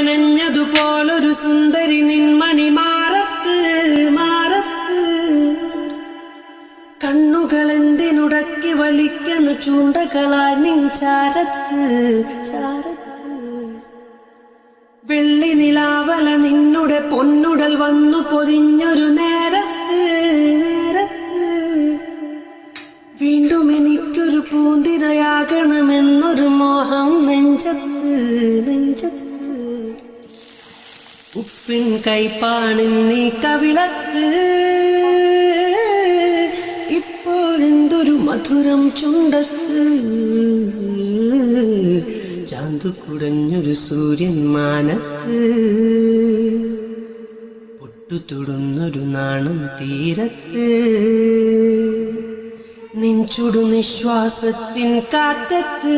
മെനഞ്ഞതുപോലൊരു സുന്ദരി നിൻമണി മാറത്ത് മാറത്ത് കണ്ണുകൾ എന്തിനുടക്കി വലിക്കണ ചൂണ്ടകളായി നിൻ ചാരത്ത് ചാരത്ത് വെള്ളി നിലാവല നിന്നുടെ പൊന്നുടൽ വന്നു പൊതിഞ്ഞൊരു നേരത്ത് നേരത്ത് വീണ്ടും എനിക്കൊരു പൂന്തിരയാകണമെന്നൊരു മോഹം നെഞ്ചത്ത് നെഞ്ചത്ത് ഉപ്പിൻ കൈപ്പാണിന്നീ കവിളത്ത് ഇപ്പോഴെന്തൊരു മധുരം ചുണ്ടത്ത് ചാന്തു കുടഞ്ഞൊരു സൂര്യൻ മാനത്ത് പൊട്ടുതൊടുന്നൊരു നാണം തീരത്ത് നിൻ ചുടു നിശ്വാസത്തിൻ കാറ്റത്ത്